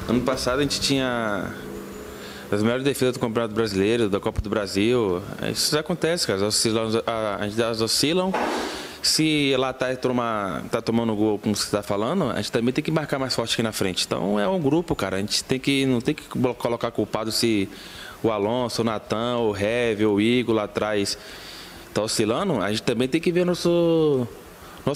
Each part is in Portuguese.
Ano passado a gente tinha as melhores defesas do Campeonato Brasileiro, da Copa do Brasil. Isso acontece, cara. Elas oscilam. Se lá tá tomando gol, como você está falando, a gente também tem que marcar mais forte aqui na frente. Então é um grupo, cara. A gente não tem que colocar culpado se o Alonso, o Natan, o Hever, o Igor lá atrás tá oscilando. A gente também tem que ver nosso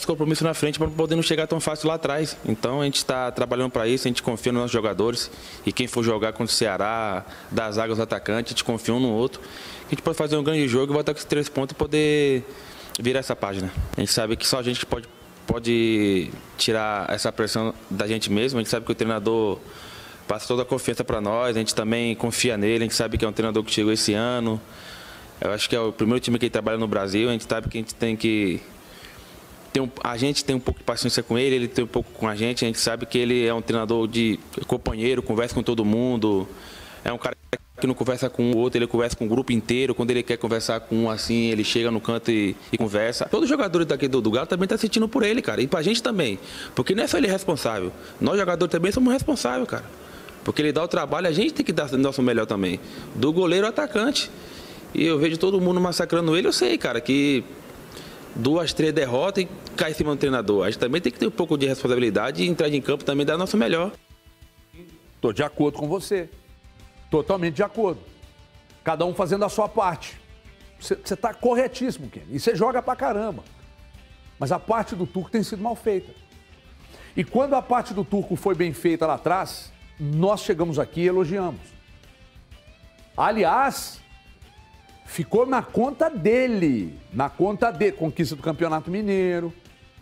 compromisso na frente para poder não chegar tão fácil lá atrás. Então a gente está trabalhando para isso, a gente confia nos nossos jogadores. E quem for jogar contra o Ceará, das zagas atacantes, a gente confia um no outro. A gente pode fazer um grande jogo e voltar com esses 3 pontos e poder virar essa página. A gente sabe que só a gente pode tirar essa pressão da gente mesmo. A gente sabe que o treinador passa toda a confiança para nós, a gente também confia nele, a gente sabe que é um treinador que chegou esse ano. Eu acho que é o primeiro time que ele trabalha no Brasil, a gente sabe que a gente tem que... A gente tem um pouco de paciência com ele, ele tem um pouco com a gente sabe que ele é um treinador de companheiro, conversa com todo mundo, é um cara que não conversa com o outro, ele conversa com o grupo inteiro. Quando ele quer conversar com um assim, ele chega no canto e conversa. Todos os jogadores daqui do Galo também estão sentindo por ele, cara. E pra gente também. Porque não é só ele responsável. Nós, jogadores, também somos responsáveis, cara. Porque ele dá o trabalho, a gente tem que dar o nosso melhor também. Do goleiro ao atacante. E eu vejo todo mundo massacrando ele, eu sei, cara, que 2, 3 derrotas e cai em cima do treinador. A gente também tem que ter um pouco de responsabilidade e entrar em campo também dar o nosso melhor. Tô de acordo com você. Totalmente de acordo. Cada um fazendo a sua parte. Você tá corretíssimo, Ken. E você joga pra caramba. Mas a parte do Turco tem sido mal feita. E quando a parte do Turco foi bem feita lá atrás, nós chegamos aqui e elogiamos. Aliás, ficou na conta dele. Na conta dele. Conquista do Campeonato Mineiro.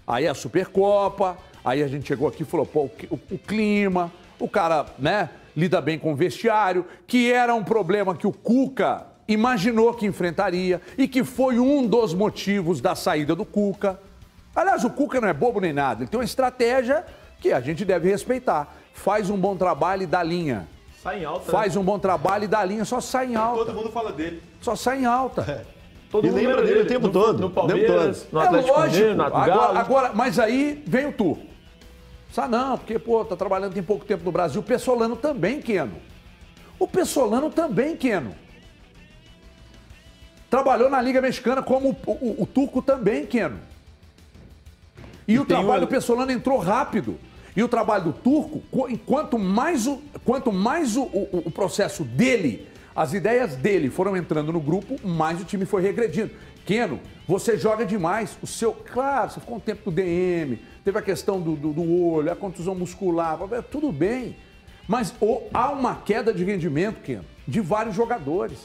Aí a Supercopa. Aí a gente chegou aqui e falou, pô, o clima. O cara, né, lida bem com o vestiário, que era um problema que o Cuca imaginou que enfrentaria e que foi um dos motivos da saída do Cuca. Aliás, o Cuca não é bobo nem nada, ele tem uma estratégia que a gente deve respeitar. Faz um bom trabalho e dá linha. Sai em alta. Faz um bom trabalho e dá linha, só sai em alta. Todo mundo fala dele. Só sai em alta. Todo mundo lembra dele o tempo todo. No Palmeiras, no Atlético Mineiro, no Galo. Agora, mas aí vem o Turco. Não, porque, pô, tá trabalhando tem pouco tempo no Brasil. O Pessolano também, Keno. O Pessolano também, Keno. Trabalhou na Liga Mexicana como o Turco também, Keno. E o trabalho do Pessolano entrou rápido. E o trabalho do Turco, quanto mais o processo dele, as ideias dele foram entrando no grupo, mais o time foi regredindo. Keno, você joga demais. Claro, você ficou um tempo no DM, teve a questão do olho, a contusão muscular, tudo bem. Mas há uma queda de rendimento, Keno, de vários jogadores.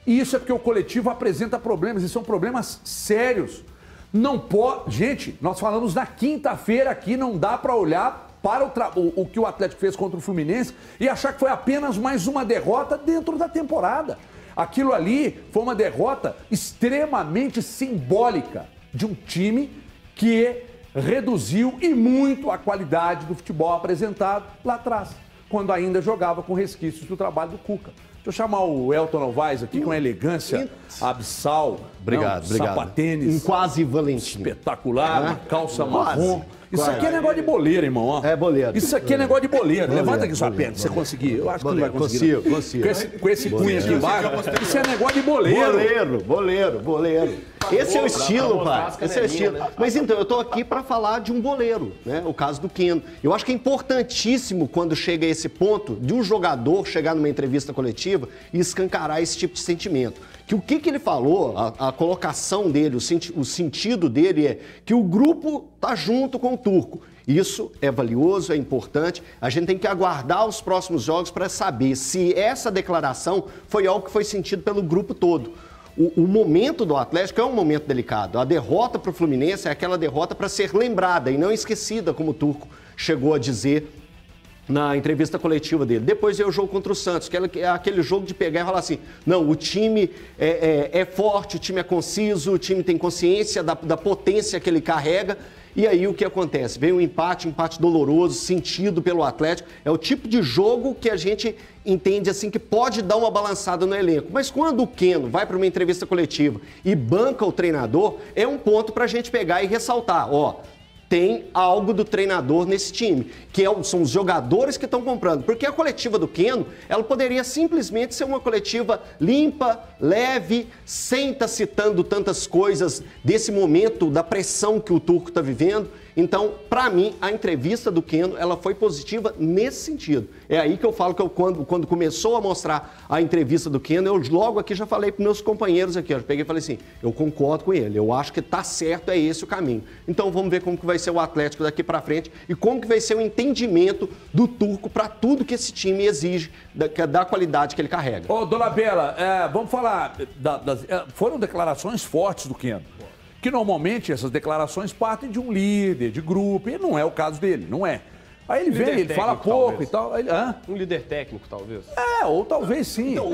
E isso é porque o coletivo apresenta problemas, e são problemas sérios. Não pode... Gente, nós falamos na quinta-feira aqui, não dá para olhar para o que o Atlético fez contra o Fluminense e achar que foi apenas mais uma derrota dentro da temporada. Aquilo ali foi uma derrota extremamente simbólica de um time que reduziu e muito a qualidade do futebol apresentado lá atrás, quando ainda jogava com resquícios do trabalho do Cuca. Deixa eu chamar o Elton Novaes aqui com elegância abissal. Obrigado. Sapatênis. Um quase Valentim. Espetacular, uma calça marrom. Isso aqui é negócio de boleiro, irmão. Ó. É boleiro. Isso aqui é negócio de boleiro. Levanta aqui sua perna, se você conseguir. Eu acho que não vai conseguir. Consigo. Com esse punho aqui embaixo, isso é negócio de boleiro. Boleiro. Esse é o estilo, pai. Esse é o estilo. Mas então, eu tô aqui para falar de um boleiro, né? O caso do Keno. Eu acho que é importantíssimo quando chega a esse ponto de um jogador chegar numa entrevista coletiva e escancarar esse tipo de sentimento. Que o que ele falou, a colocação dele, o sentido dele é que o grupo tá junto com o Turco. Isso é valioso, é importante. A gente tem que aguardar os próximos jogos para saber se essa declaração foi algo que foi sentido pelo grupo todo. O momento do Atlético é um momento delicado. A derrota para o Fluminense é aquela derrota para ser lembrada e não esquecida, como o Turco chegou a dizer na entrevista coletiva dele. Depois veio o jogo contra o Santos, que é aquele jogo de pegar e falar assim, não, o time é forte, o time é conciso, o time tem consciência da potência que ele carrega. E aí o que acontece? Vem um empate doloroso, sentido pelo Atlético. É o tipo de jogo que a gente entende assim que pode dar uma balançada no elenco. Mas quando o Keno vai para uma entrevista coletiva e banca o treinador, é um ponto para a gente pegar e ressaltar. Ó, tem algo do treinador nesse time, que são os jogadores que estão comprando. Porque a coletiva do Keno, ela poderia simplesmente ser uma coletiva limpa, leve, sem estar citando tantas coisas desse momento, da pressão que o Turco está vivendo. Então, para mim, a entrevista do Keno, ela foi positiva nesse sentido. É aí que eu falo que quando começou a mostrar a entrevista do Keno, eu logo aqui já falei para meus companheiros aqui, eu peguei e falei assim, eu concordo com ele, eu acho que tá certo, é esse o caminho. Então, vamos ver como que vai ser o Atlético daqui para frente e como que vai ser o entendimento do Turco para tudo que esse time exige, da qualidade que ele carrega. Ô, Dona Bela, vamos falar, foram declarações fortes do Keno. Que normalmente essas declarações partem de um líder, de grupo, e não é o caso dele, não é. Aí ele vem, ele fala pouco e tal. Um líder técnico, talvez. Ou talvez sim. Então,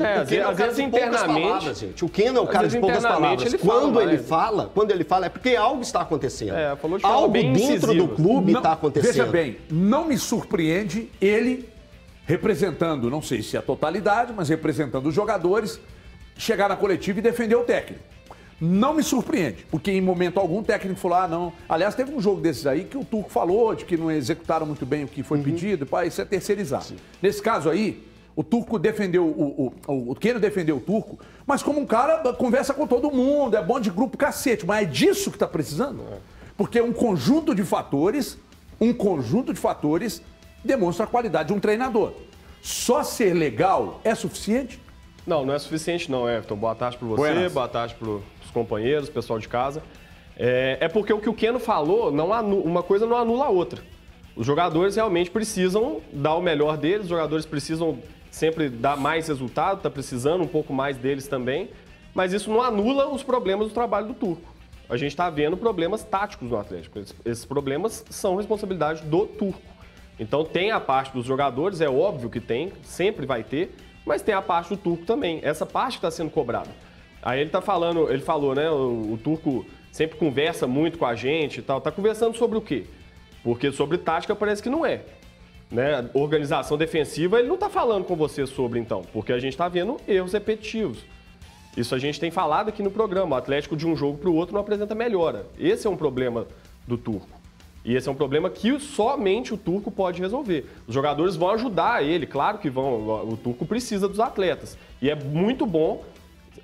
às vezes internamente, gente. O Keno é o cara de poucas palavras. Quando ele fala, é porque algo está acontecendo. Falou de forma algo bem dentro incisiva. do clube está acontecendo. Veja bem, não me surpreende ele representando, não sei se a totalidade, mas representando os jogadores, chegar na coletiva e defender o técnico. Não me surpreende, porque em momento algum o técnico falou, não. Aliás, teve um jogo desses aí que o Turco falou de que não executaram muito bem o que foi pedido, isso é terceirizado. Sim. Nesse caso aí, o Turco defendeu, o Keno defendeu o Turco, mas como um cara conversa com todo mundo, é bom de grupo cacete, mas é disso que está precisando? Porque um conjunto de fatores demonstra a qualidade de um treinador. Só ser legal é suficiente? Não é suficiente não, Everton. Boa tarde para você, boa tarde para os companheiros, pessoal de casa. É porque o que o Keno falou, uma coisa não anula a outra. Os jogadores realmente precisam dar o melhor deles, os jogadores precisam sempre dar mais resultado, está precisando um pouco mais deles também, mas isso não anula os problemas do trabalho do Turco. A gente está vendo problemas táticos no Atlético. Esses problemas são responsabilidade do Turco. Então tem a parte dos jogadores, é óbvio que tem, sempre vai ter, mas tem a parte do Turco também. Essa parte está sendo cobrada. Aí ele falou, né? O Turco sempre conversa muito com a gente e tal. Tá conversando sobre o quê? Porque sobre tática parece que não é. Né? Organização defensiva, ele não tá falando com você sobre, então. Porque a gente tá vendo erros repetitivos. Isso a gente tem falado aqui no programa. O Atlético de um jogo para o outro não apresenta melhora. Esse é um problema do Turco. E esse é um problema que somente o Turco pode resolver. Os jogadores vão ajudar ele, claro que vão. O Turco precisa dos atletas. E é muito bom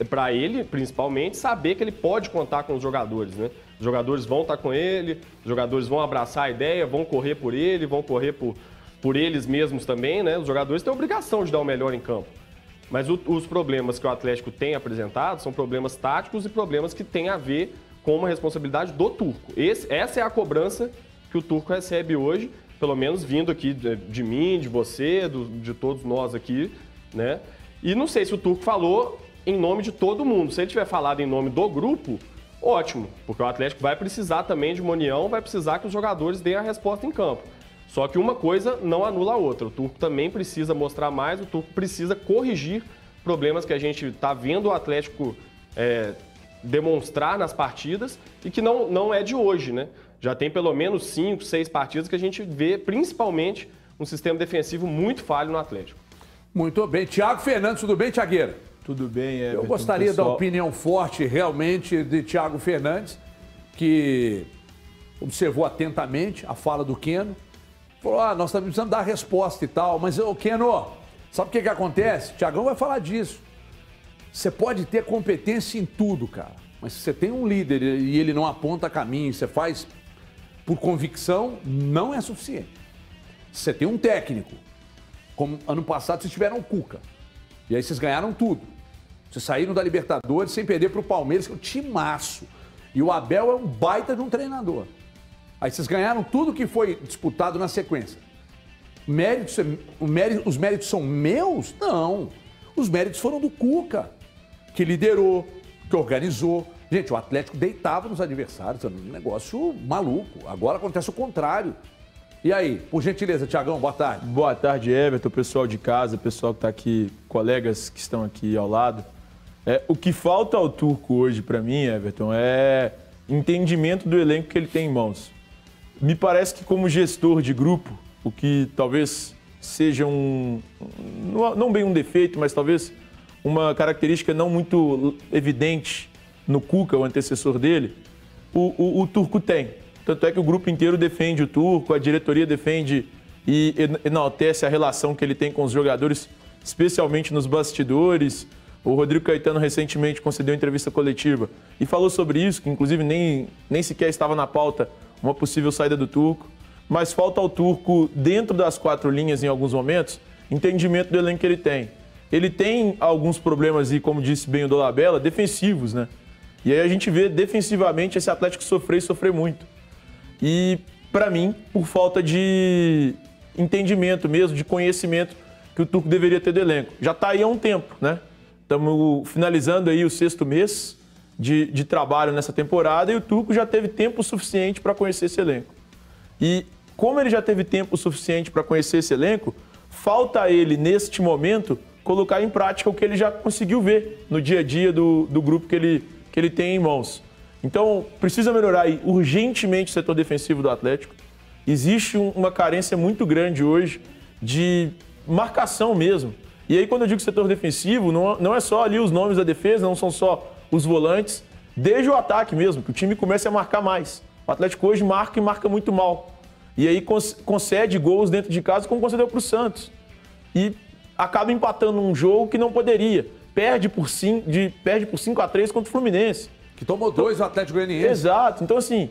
para ele, principalmente, saber que ele pode contar com os jogadores, né? Os jogadores vão estar com ele, os jogadores vão abraçar a ideia, vão correr por ele, vão correr por eles mesmos também, né? Os jogadores têm a obrigação de dar o melhor em campo. Mas os problemas que o Atlético tem apresentado são problemas táticos e problemas que têm a ver com uma responsabilidade do Turco. Essa é a cobrança que o Turco recebe hoje, pelo menos vindo aqui de mim, de você, de todos nós aqui, né? E não sei se o Turco falou em nome de todo mundo. Se ele tiver falado em nome do grupo, ótimo, porque o Atlético vai precisar também de uma união, vai precisar que os jogadores deem a resposta em campo. Só que uma coisa não anula a outra. O Turco também precisa mostrar mais, o Turco precisa corrigir problemas que a gente está vendo o Atlético demonstrar nas partidas e que não é de hoje, né? Já tem pelo menos 5, 6 partidas que a gente vê, principalmente, um sistema defensivo muito falho no Atlético. Muito bem. Thiago Fernandes, tudo bem, Thiagueira? Tudo bem, Everton. Eu gostaria da opinião forte, realmente, de Thiago Fernandes, que observou atentamente a fala do Keno. Falou, nós estamos precisando dar resposta e tal. Mas, Keno, sabe o que acontece? O Thiagão vai falar disso. Você pode ter competência em tudo, cara. Mas se você tem um líder e ele não aponta caminho, você faz por convicção, não é suficiente. Se você tem um técnico, como ano passado vocês tiveram o Cuca, e aí vocês ganharam tudo. Vocês saíram da Libertadores sem perder para o Palmeiras, que é um timaço. E o Abel é um baita de um treinador. Aí vocês ganharam tudo que foi disputado na sequência. Os méritos são meus? Não. Os méritos foram do Cuca, que liderou, que organizou. Gente, o Atlético deitava nos adversários, um negócio maluco. Agora acontece o contrário. E aí, por gentileza, Thiagão, boa tarde. Boa tarde, Everton, pessoal de casa, pessoal que está aqui, colegas que estão aqui ao lado. O que falta ao Turco hoje, para mim, Everton, é entendimento do elenco que ele tem em mãos. Me parece que como gestor de grupo, o que talvez seja não bem um defeito, mas talvez uma característica não muito evidente no Cuca, o antecessor dele, o Turco tem. Tanto é que o grupo inteiro defende o Turco, a diretoria defende e enaltece a relação que ele tem com os jogadores, especialmente nos bastidores. O Rodrigo Caetano recentemente concedeu entrevista coletiva e falou sobre isso, que inclusive nem sequer estava na pauta uma possível saída do Turco. Mas falta ao Turco, dentro das 4 linhas em alguns momentos, entendimento do elenco que ele tem. Ele tem alguns problemas, e como disse bem o Dolabella, defensivos, né? E aí a gente vê defensivamente esse Atlético sofrer muito. E, para mim, por falta de entendimento mesmo, de conhecimento que o Turco deveria ter do elenco. Já está aí há um tempo, né? Estamos finalizando aí o 6º mês de trabalho nessa temporada e o Turco já teve tempo suficiente para conhecer esse elenco. E como ele já teve tempo suficiente para conhecer esse elenco, falta a ele, neste momento, colocar em prática o que ele já conseguiu ver no dia a dia do grupo que ele tem em mãos. Então, precisa melhorar aí urgentemente o setor defensivo do Atlético. Existe uma carência muito grande hoje de marcação mesmo. E aí, quando eu digo setor defensivo, não é só ali os nomes da defesa, não são só os volantes, desde o ataque mesmo, que o time comece a marcar mais. O Atlético hoje marca e marca muito mal. E aí concede gols dentro de casa, como concedeu para o Santos. E acaba empatando um jogo que não poderia. Perde por 5-3 contra o Fluminense. Que tomou 2 o Atlético Goianiense. Exato. Então, assim,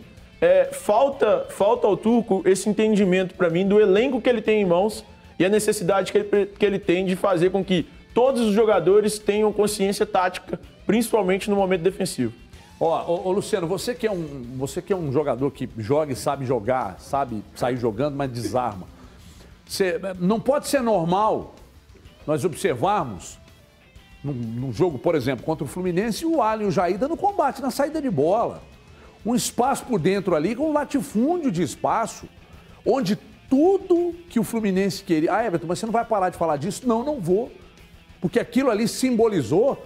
falta ao Turco esse entendimento, para mim, do elenco que ele tem em mãos e a necessidade que ele tem de fazer com que todos os jogadores tenham consciência tática, principalmente no momento defensivo. Ô Luciano, você que é um jogador que joga e sabe jogar, sabe sair jogando, mas desarma. Não pode ser normal nós observarmos num jogo, por exemplo, contra o Fluminense, o Alan e o Jair dando combate na saída de bola. Um espaço por dentro ali com um latifúndio de espaço, onde tudo que o Fluminense queria... Ah, Everton, mas você não vai parar de falar disso? Não, não vou. Porque aquilo ali simbolizou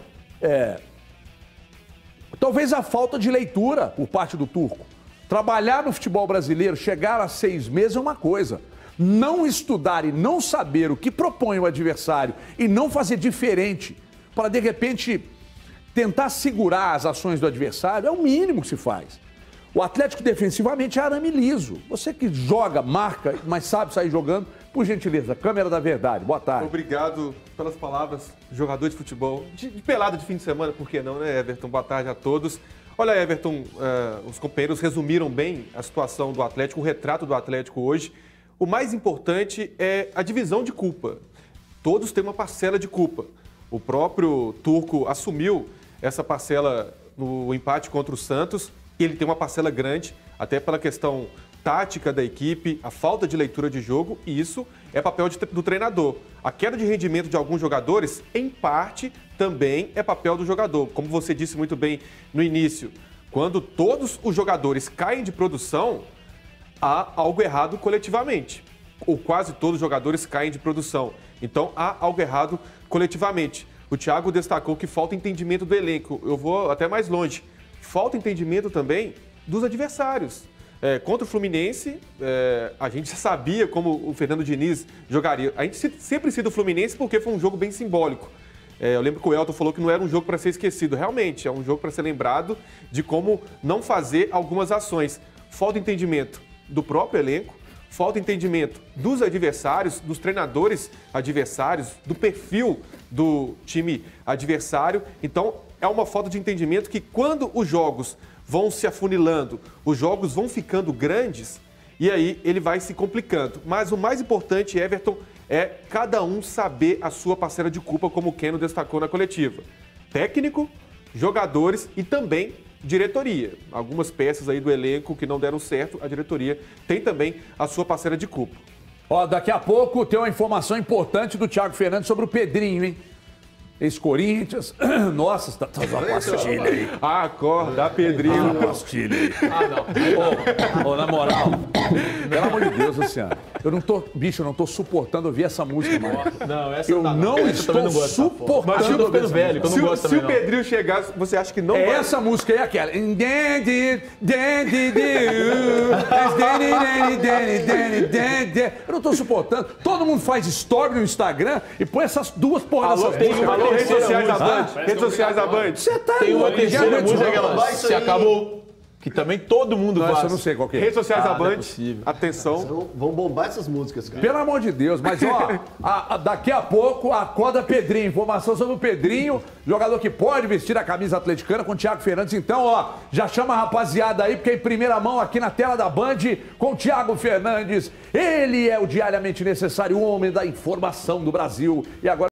talvez a falta de leitura por parte do Turco. Trabalhar no futebol brasileiro, chegar a 6 meses é uma coisa. Não estudar e não saber o que propõe o adversário e não fazer diferente para, de repente, tentar segurar as ações do adversário é o mínimo que se faz. O Atlético defensivamente é arame liso. Você que joga, marca, mas sabe sair jogando, por gentileza, câmera da verdade. Boa tarde. Obrigado pelas palavras, jogador de futebol. De pelada de fim de semana, por que não, né, Everton? Boa tarde a todos. Olha, Everton, os companheiros resumiram bem a situação do Atlético, o retrato do Atlético hoje. O mais importante é a divisão de culpa. Todos têm uma parcela de culpa. O próprio Turco assumiu essa parcela no empate contra o Santos. Ele tem uma parcela grande, até pela questão tática da equipe, a falta de leitura de jogo, e isso é papel do treinador. A queda de rendimento de alguns jogadores, em parte, também é papel do jogador. Como você disse muito bem no início, quando todos os jogadores caem de produção, há algo errado coletivamente. Ou quase todos os jogadores caem de produção. Então, há algo errado coletivamente. O Thiago destacou que falta entendimento do elenco. Eu vou até mais longe. Falta entendimento também dos adversários. Contra o Fluminense, a gente já sabia como o Fernando Diniz jogaria. A gente sempre cita o Fluminense porque foi um jogo bem simbólico. Eu lembro que o Elton falou que não era um jogo para ser esquecido. Realmente, é um jogo para ser lembrado de como não fazer algumas ações. Falta entendimento do próprio elenco, falta entendimento dos adversários, dos treinadores adversários, do perfil do time adversário. Então, é uma falta de entendimento que quando os jogos vão se afunilando, os jogos vão ficando grandes, e aí ele vai se complicando. Mas o mais importante, Everton, é cada um saber a sua parcela de culpa, como o Keno destacou na coletiva. Técnico, jogadores e também diretoria. Algumas peças aí do elenco que não deram certo, a diretoria tem também a sua parcela de culpa. Daqui a pouco tem uma informação importante do Thiago Fernandes sobre o Pedrinho, hein? Ex-Corinthians. Nossa, tá uma pastilha aí. Acorda, Pedrinho. Uma pastilha aí. Não. Na moral, pelo amor de Deus, Luciano. Eu não tô suportando ouvir essa música mais. Não, essa eu não estou suportando ouvir essa velho, se o Pedrinho chegar, você acha que não vai? Essa música aí é aquela. Eu não tô suportando. Todo mundo faz story no Instagram e põe essas duas porras dessas músicas. Redes sociais da Band. Redes sociais da Band. Tem uma terceira música que ela se acabou. Que também todo mundo Não, faz. essa eu não sei qual que é. Redes sociais da não é Band, possível. atenção. Então, vão bombar essas músicas, cara. Pelo amor de Deus, mas ó, daqui a pouco acorda Pedrinho. Informação sobre o Pedrinho, jogador que pode vestir a camisa atleticana com o Thiago Fernandes. Então, ó, já chama a rapaziada aí, porque é em primeira mão aqui na tela da Band com o Thiago Fernandes. Ele é o diariamente necessário homem da informação do Brasil. E agora